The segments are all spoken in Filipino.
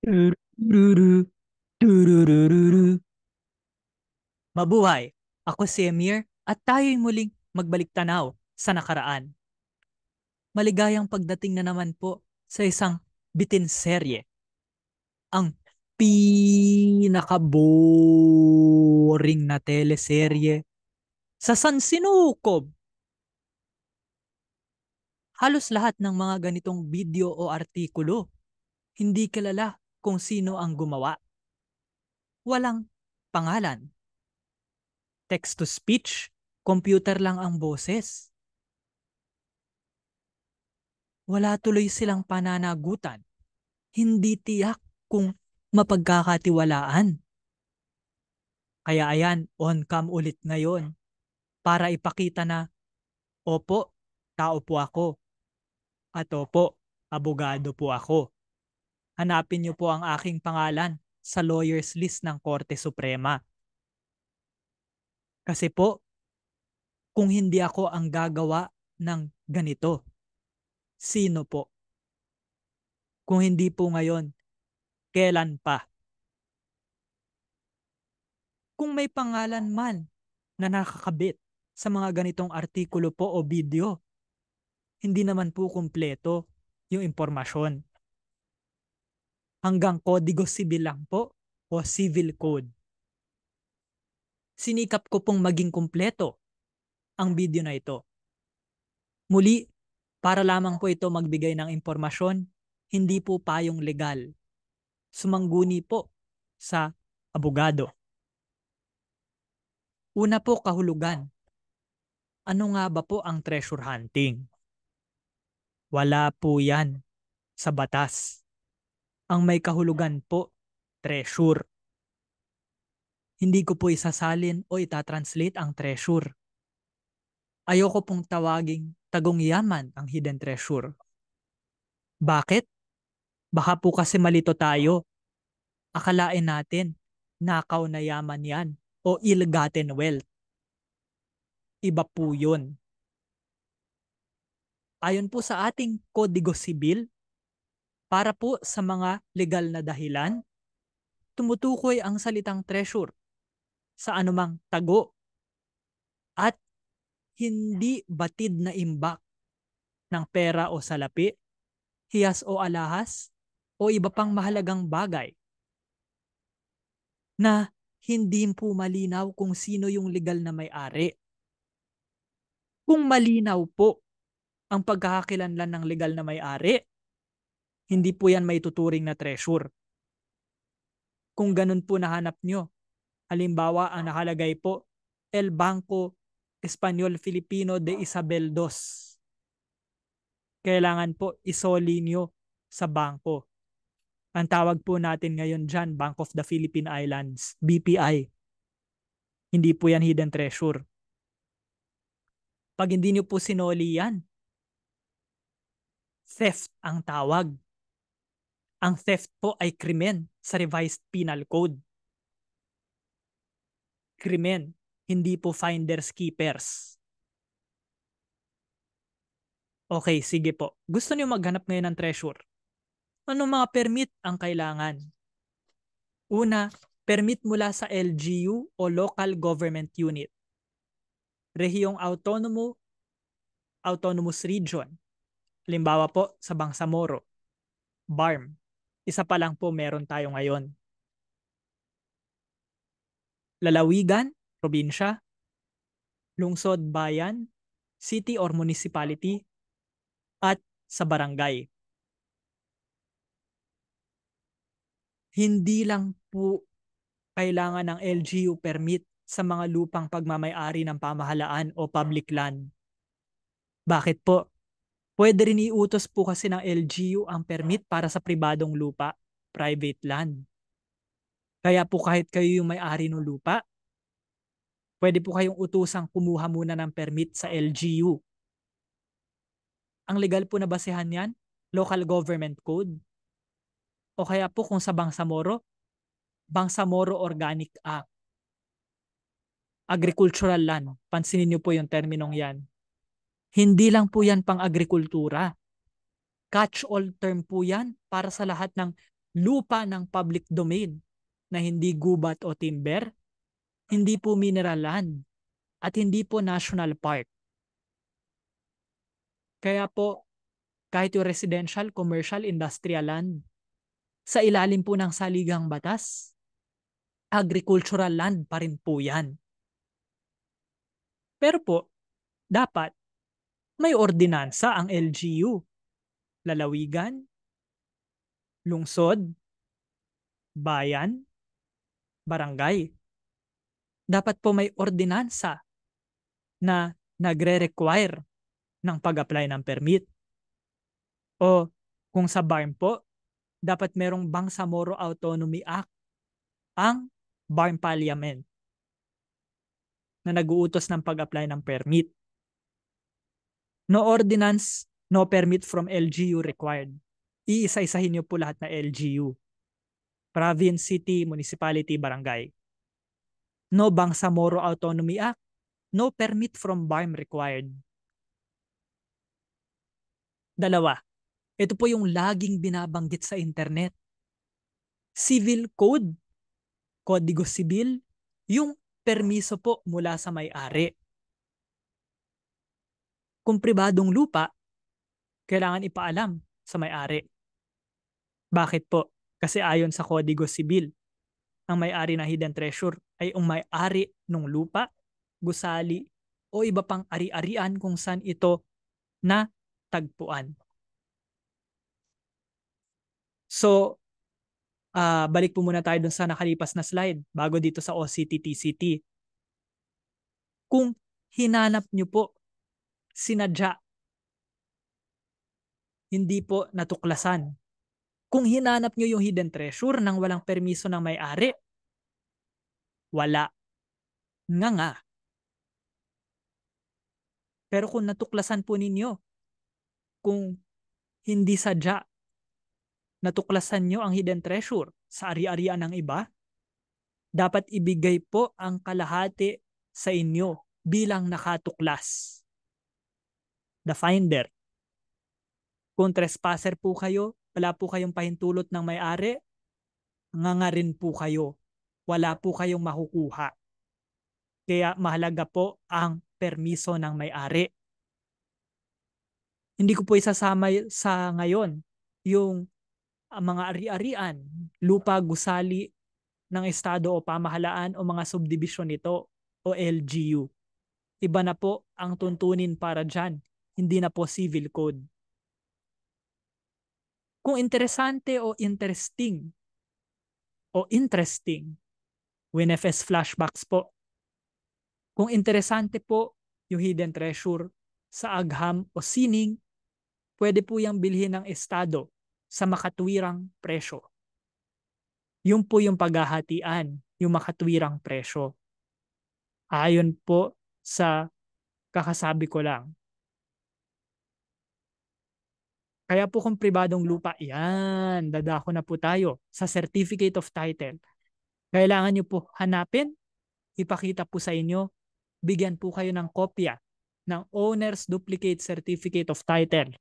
Turururu, turururu. Mabuhay! Ako si Emir at tayo'y muling magbalik tanaw sa nakaraan. Maligayang pagdating na naman po sa isang bitin serye. Ang pinaka-boring na teleserye sa Sansinukob. Halos lahat ng mga ganitong video o artikulo, hindi kilala kung sino ang gumawa. Walang pangalan. Text-to-speech, computer lang ang boses. Wala tuloy silang pananagutan. Hindi tiyak kung mapagkakatiwalaan. Kaya ayan, on cam ulit ngayon para ipakita na, opo, tao po ako. At opo, abogado po ako. Hanapin niyo po ang aking pangalan sa lawyers list ng Korte Suprema. Kasi po, kung hindi ako ang gagawa ng ganito, sino po? Kung hindi po ngayon, kailan pa? Kung may pangalan man na nakakabit sa mga ganitong artikulo po o video, hindi naman po kumpleto yung impormasyon. Hanggang kodigo sibil lang po o civil code. Sinikap ko pong maging kumpleto ang video na ito. Muli, para lamang po ito magbigay ng impormasyon, hindi po payong legal. Sumangguni po sa abogado. Una po, kahulugan. Ano nga ba po ang treasure hunting? Wala po yan sa batas. Ang may kahulugan po, treasure. Hindi ko po isasalin o itatranslate ang treasure. Ayoko pong tawaging tagong yaman ang hidden treasure. Bakit? Baka po kasi malito tayo. Akalain natin, nakaw na yaman yan o ill-gotten wealth. Iba po yun. Ayon po sa ating Kodigo Sibil, para po sa mga legal na dahilan, tumutukoy ang salitang treasure sa anumang tago at hindi batid na imbak ng pera o salapi, hiyas o alahas, o iba pang mahalagang bagay na hindi po malinaw kung sino yung legal na may-ari. Kung malinaw po ang pagkakakilanlan ng legal na may-ari, hindi po yan may tuturing na treasure. Kung ganun po nahanap nyo, halimbawa ang nakalagay po, El Banco Espanyol Filipino de Isabel II. Kailangan po isoli nyo sa bangko. Ang tawag po natin ngayon dyan, Bank of the Philippine Islands, BPI. Hindi po yan hidden treasure. Pag hindi nyo po sinoli yan, theft ang tawag. Ang theft po ay krimen sa revised penal code. Krimen, hindi po finders keepers. Okay, sige po. Gusto niyo maghanap ngayon ng treasure? Anong mga permit ang kailangan? Una, permit mula sa LGU o Local Government Unit. Rehiyong Autonomous Region. Halimbawa po sa Bangsamoro. BARM. Isa pa lang po meron tayo ngayon. Lalawigan, probinsya, lungsod, bayan, city or municipality, at sa barangay. Hindi lang po kailangan ng LGU permit sa mga lupang pagmamay-ari ng pamahalaan o public land. Bakit po? Pwede rin iutos po kasi ng LGU ang permit para sa pribadong lupa, private land. Kaya po kahit kayo yung may-ari ng lupa, pwede po kayong utusang kumuha muna ng permit sa LGU. Ang legal po na basehan yan, Local Government Code. O kaya po kung sa Bangsamoro Organic Act. Agricultural land, pansinin niyo po yung terminong yan. Hindi lang po yan pang agrikultura. Catch-all term po yan para sa lahat ng lupa ng public domain na hindi gubat o timber, hindi po mineral land, at hindi po national park. Kaya po, kahit yung residential, commercial, industrial land, sa ilalim po ng saligang batas, agricultural land pa rin po yan. Pero po, dapat may ordinansa ang LGU, lalawigan, lungsod, bayan, barangay. Dapat po may ordinansa na nagre-require ng pag-apply ng permit. O kung sa barn po, dapat merong Bangsamoro Autonomy Act ang Barn Parliament na nag-uutos ng pag-apply ng permit. No ordinance, no permit from LGU required. Iisa-isahin niyo po lahat na LGU. Province, city, municipality, barangay. No Bangsamoro Autonomy Act, no permit from BARM required. Dalawa, ito po yung laging binabanggit sa internet. Civil Code, Kodigo Sibil, yung permiso po mula sa may-ari. Kung pribadong lupa, kailangan ipaalam sa may-ari. Bakit po? Kasi ayon sa Kodigo Sibil, ang may-ari ng hidden treasure ay ang may-ari ng lupa, gusali, o iba pang ari-arian kung saan ito na tagpuan. So, balik po muna tayo dun sa nakalipas na slide bago dito sa OCT-TCT. Kung hinanap nyo po, sinadya, hindi po natuklasan. Kung hinanap nyo yung hidden treasure nang walang permiso ng may-ari, wala. Nga. Pero kung natuklasan po ninyo, kung hindi sadya, natuklasan nyo ang hidden treasure sa ari-arian ng iba, dapat ibigay po ang kalahati sa inyo bilang nakatuklas. The finder. Kung trespasser po kayo, wala po kayong pahintulot ng may-ari, nga rin po kayo. Wala po kayong makukuha. Kaya mahalaga po ang permiso ng may-ari. Hindi ko po isasama sa ngayon yung mga ari-arian, lupa, gusali ng estado o pamahalaan o mga subdivision nito o LGU. Iba na po ang tuntunin para dyan. Hindi na po civil code. Kung interesante o interesting, WinFS flashbacks po. Kung interesante po yung hidden treasure sa agham o sining, pwede po yung bilhin ng estado sa makatwirang presyo. Yun po yung paghahatian, yung makatwirang presyo. Ayon po sa kakasabi ko lang. Kaya po kung pribadong lupa, yan, dadako na po tayo sa Certificate of Title. Kailangan nyo po hanapin, ipakita po sa inyo, bigyan po kayo ng kopya ng Owner's Duplicate Certificate of Title.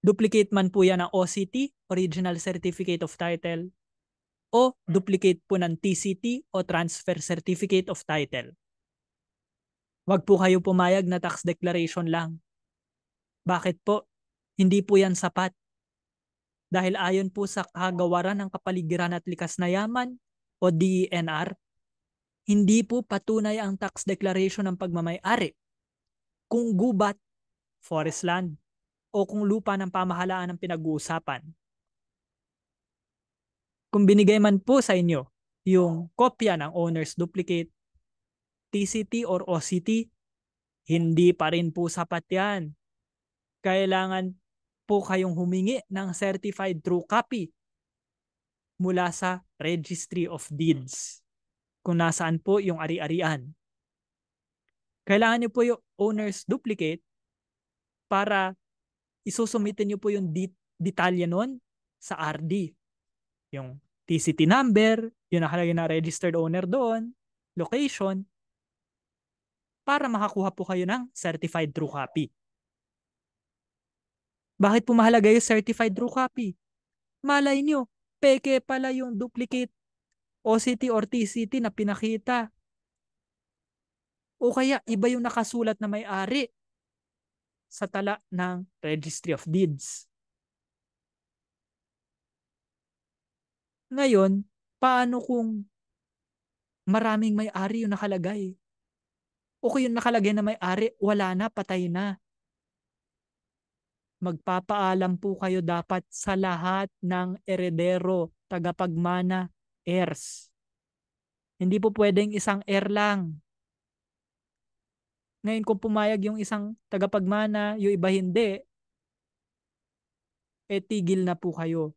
Duplicate man po yan ng OCT, Original Certificate of Title, o duplicate po ng TCT o Transfer Certificate of Title. Huwag po kayo pumayag na tax declaration lang. Bakit po? Hindi po yan sapat. Dahil ayon po sa Kagawaran ng Kapaligiran at Likas na Yaman o DENR, hindi po patunay ang tax declaration ng pagmamay-ari kung gubat, forest land, o kung lupa ng pamahalaan ang pinag-uusapan. Kung binigay man po sa inyo yung kopya ng owner's duplicate, TCT or OCT, hindi pa rin po sapat yan. Kailangan po kayong humingi ng certified true copy mula sa Registry of Deeds kung nasaan po yung ari-arian. Kailangan nyo po yung owner's duplicate para isusumitin nyo po yung detalye nun sa RD. Yung TCT number, yung nakalagay na registered owner doon, location, para makakuha po kayo ng certified true copy. Bakit po mahalaga yung certified true copy? Malay nyo, peke pala yung duplicate OCT or TCT na pinakita. O kaya iba yung nakasulat na may-ari sa tala ng Registry of Deeds. Ngayon, paano kung maraming may-ari yung nakalagay? O kung yung nakalagay na may-ari, wala na, patay na. Magpapaalam po kayo dapat sa lahat ng eredero, tagapagmana, heirs. Hindi po pwedeng isang heir lang. Ngayon kung pumayag yung isang tagapagmana, yung iba hindi, tigil na po kayo.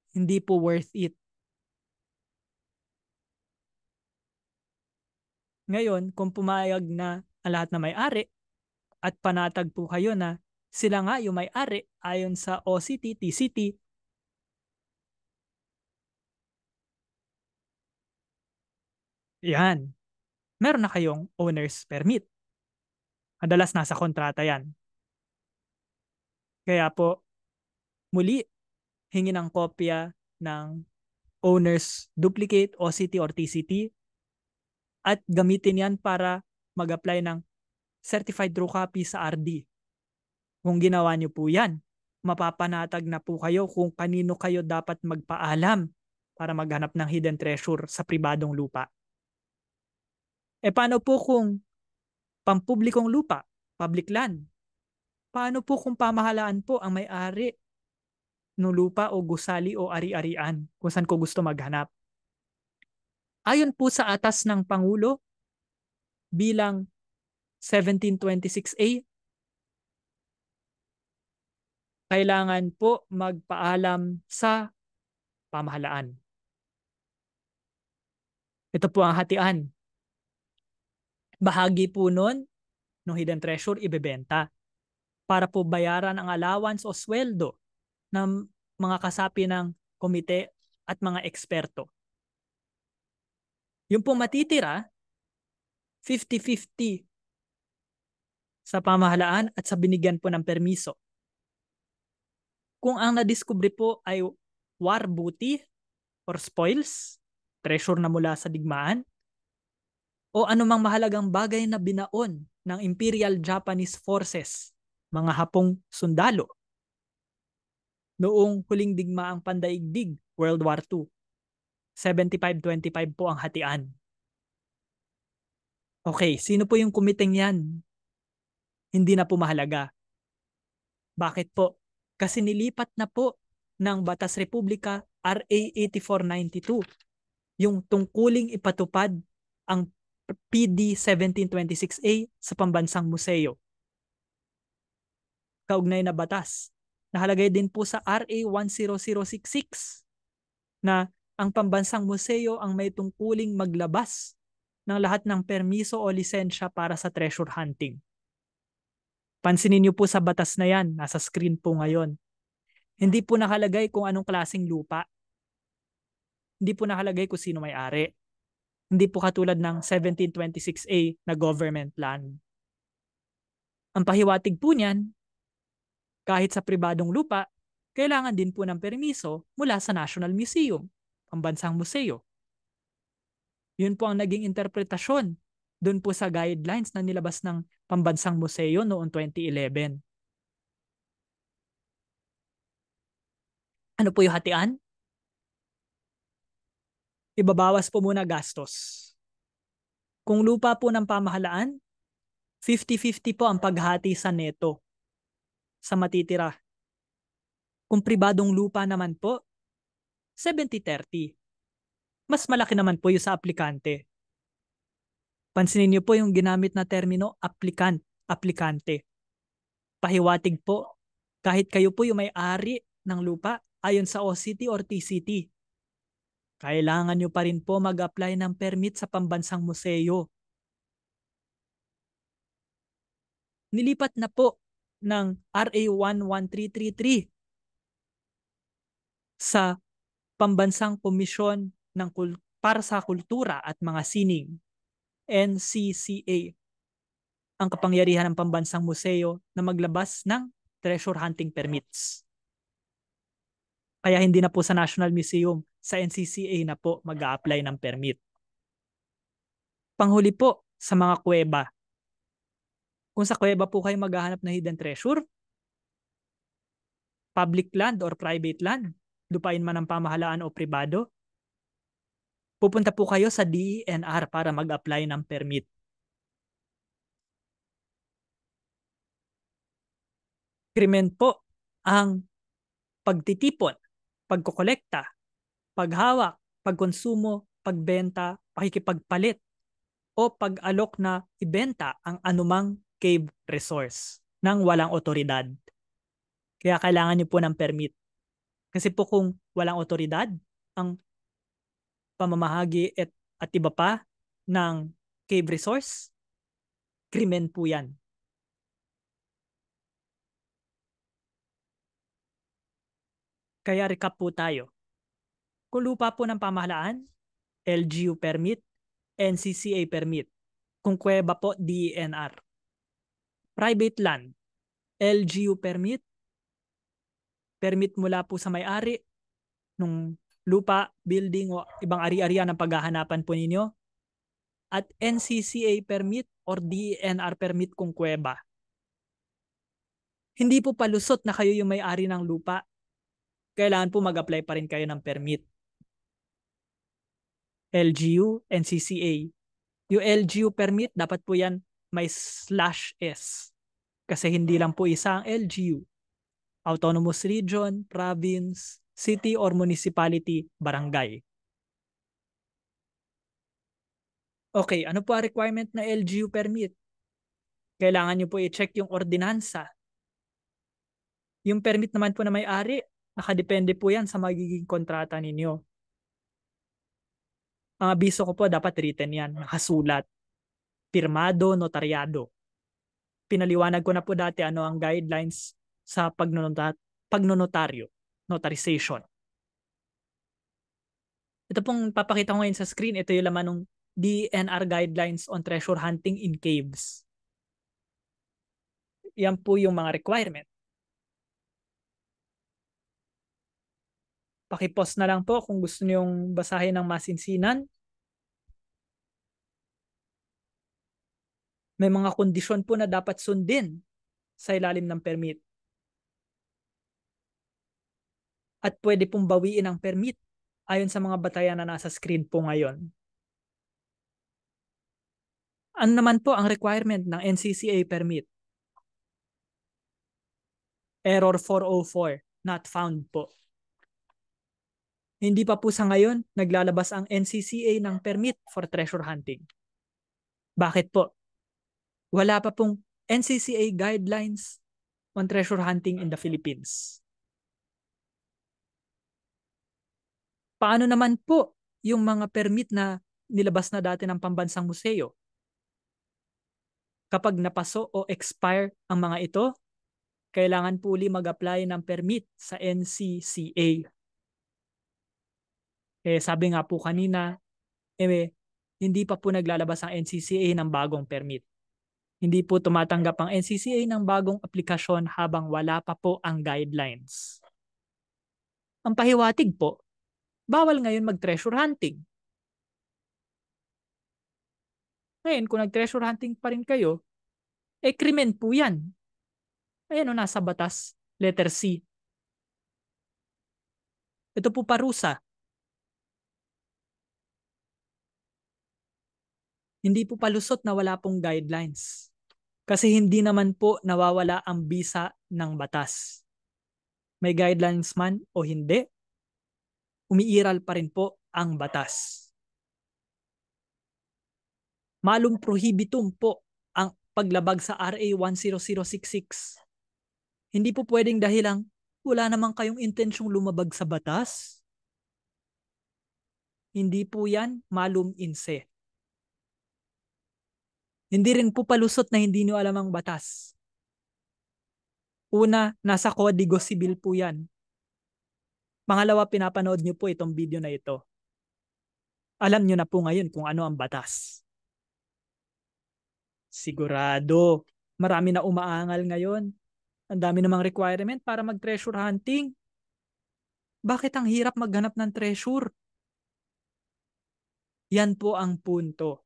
Hindi po worth it. Ngayon, kung pumayag na ang lahat na may-ari at panatag po kayo na sila nga yung may-ari ayon sa OCT, TCT, yan, meron na kayong owner's permit. Madalas nasa kontrata yan. Kaya po, muli, hingi ng kopya ng owner's duplicate, OCT or TCT at gamitin yan para mag-apply ng certified true copy sa RD. Kung ginawa niyo po yan, mapapanatag na po kayo kung kanino kayo dapat magpaalam para maghanap ng hidden treasure sa pribadong lupa. Paano po kung pampublikong lupa, public land? Paano po kung pamahalaan po ang may-ari ng lupa o gusali o ari-arian kung saan ko gusto maghanap? Ayon po sa atas ng Pangulo bilang 1726A, kailangan po magpaalam sa pamahalaan. Ito po ang hatian. Bahagi po nun ng hidden treasure ibebenta para po bayaran ang allowance o sweldo ng mga kasapi ng komite at mga eksperto. Yung po matitira, 50-50 sa pamahalaan at sa binigyan po ng permiso. Kung ang nadiskubre po ay war booty or spoils, treasure na mula sa digmaan, o anumang mahalagang bagay na binaon ng Imperial Japanese Forces, mga Hapong sundalo, noong huling digmaang pandaigdig, World War II. 75-25 po ang hatian. Okay, sino po yung kumiteng yan? Hindi na po mahalaga. Bakit po? Kasi nilipat na po ng Batas Republika RA 8492 yung tungkuling ipatupad ang PD 1726A sa pambansang museo. Kaugnay na batas. Nakalagay din po sa RA 10066 na ang pambansang museo ang may tungkuling maglabas ng lahat ng permiso o lisensya para sa treasure hunting. Pansinin niyo po sa batas na yan, nasa screen po ngayon. Hindi po nakalagay kung anong klaseng lupa. Hindi po nakalagay kung sino may-ari. Hindi po katulad ng 1726A na government land. Ang pahiwatig po niyan, kahit sa pribadong lupa, kailangan din po ng permiso mula sa National Museum, pambansang museo. Yun po ang naging interpretasyon doon po sa guidelines na nilabas ng pambansang museo noong 2011. Ano po yung hatian? Ibabawas po muna gastos. Kung lupa po ng pamahalaan, 50-50 po ang paghati sa neto sa matitira. Kung pribadong lupa naman po, 70-30. Mas malaki naman po yung sa aplikante. Pansinin niyo po yung ginamit na termino aplikante. Pahiwatig po, kahit kayo po yung may-ari ng lupa ayon sa OCT or TCT, kailangan nyo pa rin po mag-apply ng permit sa pambansang museo. Nilipat na po ng RA 11333 sa Pambansang Komisyon ng para sa Kultura at mga Sining, NCCA, ang kapangyarihan ng pambansang museo na maglabas ng treasure hunting permits. Kaya hindi na po sa National Museum, sa NCCA na po mag-a-apply ng permit. Panghuli po, sa mga kuweba. Kung sa kuweba po kayo maghahanap ng hidden treasure, public land or private land, lupain man ng pamahalaan o pribado, pupunta po kayo sa DENR para mag-apply ng permit. Krimen po ang pagtitipon, pagkokolekta, paghawak, pagkonsumo, pagbenta, pakikipagpalit, o pag-alok na ibenta ang anumang cave resource ng walang otoridad. Kaya kailangan niyo po ng permit. Kasi po kung walang otoridad, ang pamamahagi at iba pa ng cave resource, krimen po yan. Kaya recap po tayo. Kung lupa po ng pamahalaan, LGU permit, NCCA permit. Kung kuweba po, DENR. Private land, LGU permit, permit mula po sa may-ari ng lupa, building o ibang ari-arian ng paghahanapan po ninyo. At NCCA permit or DENR permit kung kuweba. Hindi po palusot na kayo yung may-ari ng lupa. Kailangan po mag-apply pa rin kayo ng permit. LGU, NCCA. Yung LGU permit, dapat po yan may /S. Kasi hindi lang po isa ang LGU. Autonomous Region, Province, City or Municipality, Barangay. Okay, ano po ang requirement na LGU permit? Kailangan nyo po i-check yung ordinansa. Yung permit naman po na may-ari, nakadepende po yan sa magiging kontrata ninyo. Ang abiso ko po, dapat written yan, nakasulat, pirmado, notaryado. Pinaliwanag ko na po dati ano ang guidelines sa pagnonotaryo, notarization. Ito pong papakita ko ngayon sa screen, ito yung laman ng DNR Guidelines on Treasure Hunting in Caves. Yan po yung mga requirement. Pakipost na lang po kung gusto niyong basahin ng masinsinan. May mga kondisyon po na dapat sundin sa ilalim ng permit. At pwede pong bawiin ang permit ayon sa mga batayan na nasa screen po ngayon. Ano naman po ang requirement ng NCCA permit? Error 404, not found po. Hindi pa po sa ngayon naglalabas ang NCCA ng permit for treasure hunting. Bakit po? Wala pa pong NCCA guidelines on treasure hunting in the Philippines. Paano naman po yung mga permit na nilabas na dati ng pambansang museo? Kapag napaso o expire ang mga ito, kailangan po uli mag-apply ng permit sa NCCA. Sabi nga po kanina, hindi pa po naglalabas ang NCCA ng bagong permit. Hindi po tumatanggap ang NCCA ng bagong aplikasyon habang wala pa po ang guidelines. Ang pahiwatig po, bawal ngayon mag-treasure hunting. Ngayon, kung nag-treasure hunting pa rin kayo, krimen po yan. Ayan o, nasa batas, letter C. Ito po parusa. Hindi po palusot na wala pong guidelines. Kasi hindi naman po nawawala ang bisa ng batas. May guidelines man o hindi, umiiral pa rin po ang batas. Malum prohibitum po ang paglabag sa RA 10066. Hindi po pwedeng dahilang wala naman kayong intensyong lumabag sa batas. Hindi po yan malum in se. Hindi rin po palusot na hindi nyo alam ang batas. Una, nasa Kodigo Sibil po yan. Pangalawa, pinapanood nyo po itong video na ito. Alam nyo na po ngayon kung ano ang batas. Sigurado, marami na umaangal ngayon. Ang dami namang requirement para mag-treasure hunting. Bakit ang hirap maghanap ng treasure? Yan po ang punto.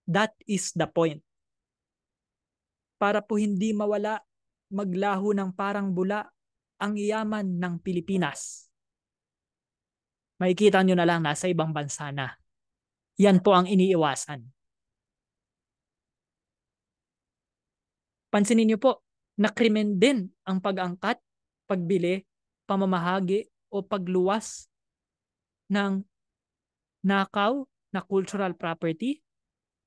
That is the point. Para po hindi mawala, maglaho ng parang bula ang yaman ng Pilipinas. Makikita nyo na lang nasa ibang bansa na. Yan po ang iniiwasan. Pansinin nyo po, nakrimen din ang pag-angkat, pagbili, pamamahagi o pagluwas ng nakaw na cultural property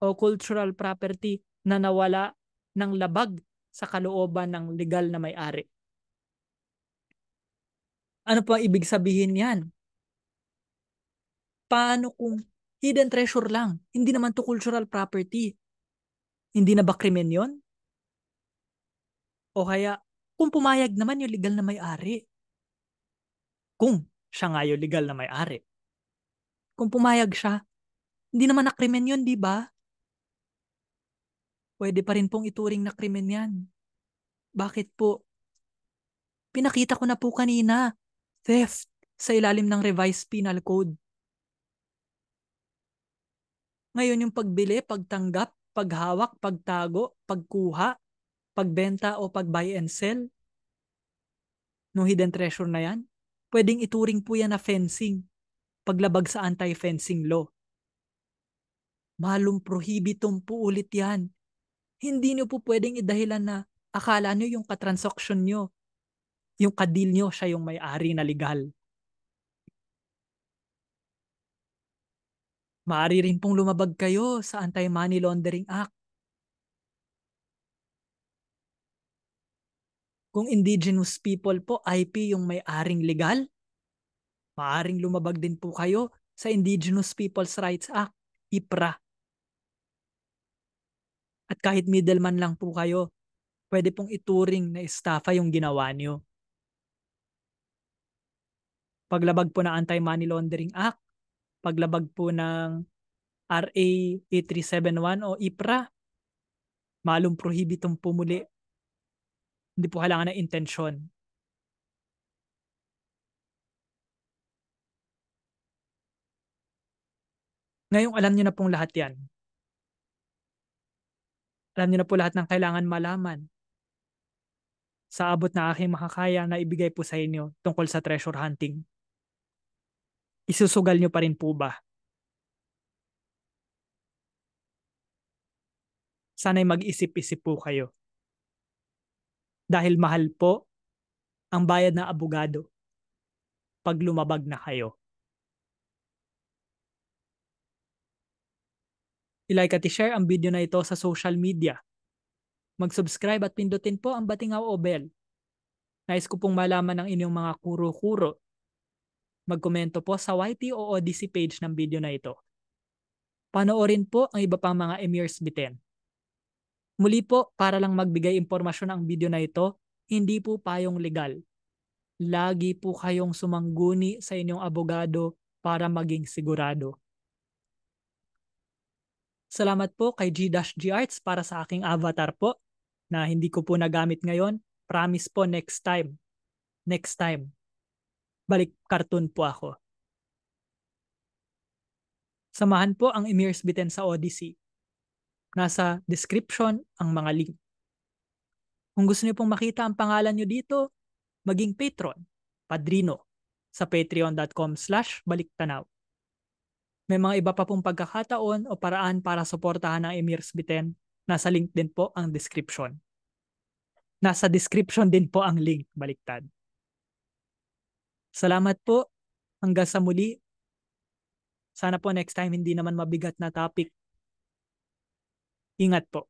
o cultural property na nawala ng labag sa kalooban ng legal na may-ari. Ano po ang ibig sabihin yan? Paano kung hidden treasure lang? Hindi naman to cultural property. Hindi na ba krimen yon? O kaya, kung pumayag naman yung legal na may-ari. Kung siya nga yung legal na may-ari. Kung pumayag siya, hindi naman na krimen yun, di ba? Pwede pa rin pong ituring na krimen yan. Bakit po? Pinakita ko na po kanina. Theft sa ilalim ng Revised Penal Code. Ngayon yung pagbili, pagtanggap, paghawak, pagtago, pagkuha, pagbenta o pag-buy and sell no hidden treasure na yan, pwedeng ituring po yan na fencing, paglabag sa anti-fencing law. Malum prohibitum po ulit yan. Hindi nyo po pwedeng idahilan na akala nyo yung katransaksyon nyo, yung kadil nyo, siya yung may-ari na legal. Maaari rin pong lumabag kayo sa Anti-Money Laundering Act. Kung indigenous people po, IP yung may-aring legal, maaaring lumabag din po kayo sa Indigenous Peoples' Rights Act, IPRA. At kahit middleman lang po kayo, pwede pong ituring na estafa yung ginawa nyo. Paglabag po ng Anti-Money Laundering Act, paglabag po ng RA 8371 o IPRA, malum prohibitum po muli. Hindi po kailangan ng intensyon. Ngayong alam nyo na pong lahat yan. Alam nyo na po lahat ng kailangan malaman. Sa abot na aking makakaya na ibigay po sa inyo tungkol sa treasure hunting. Isusugal nyo pa rin po ba? Sana'y mag-isip-isip po kayo. Dahil mahal po ang bayad na abogado pag lumabag na kayo. I-like at i-share ang video na ito sa social media. Mag-subscribe at pindutin po ang batingaw o bell. Nais ko pong malaman ang inyong mga kuro-kuro. Magkomento po sa YT o Odyssey page ng video na ito. Panoorin po ang iba pang mga Emirs Biten. Muli po, para lang magbigay impormasyon ang video na ito, hindi po payong legal. Lagi po kayong sumangguni sa inyong abogado para maging sigurado. Salamat po kay G-G Arts para sa aking avatar po na hindi ko po nagamit ngayon. Promise po next time. Next time. Balik cartoon po ako. Samahan po ang Emirs Biten sa Odyssey. Nasa description ang mga link. Kung gusto niyo pong makita ang pangalan niyo dito, maging patron, padrino, sa patreon.com/baliktanaw. May mga iba pa pong pagkakataon o paraan para suportahan ang Emirs Biten. Nasa link din po ang description. Nasa description din po ang link, baliktad. Salamat po. Hanggang sa muli. Sana po next time hindi naman mabigat na topic. Ingat po.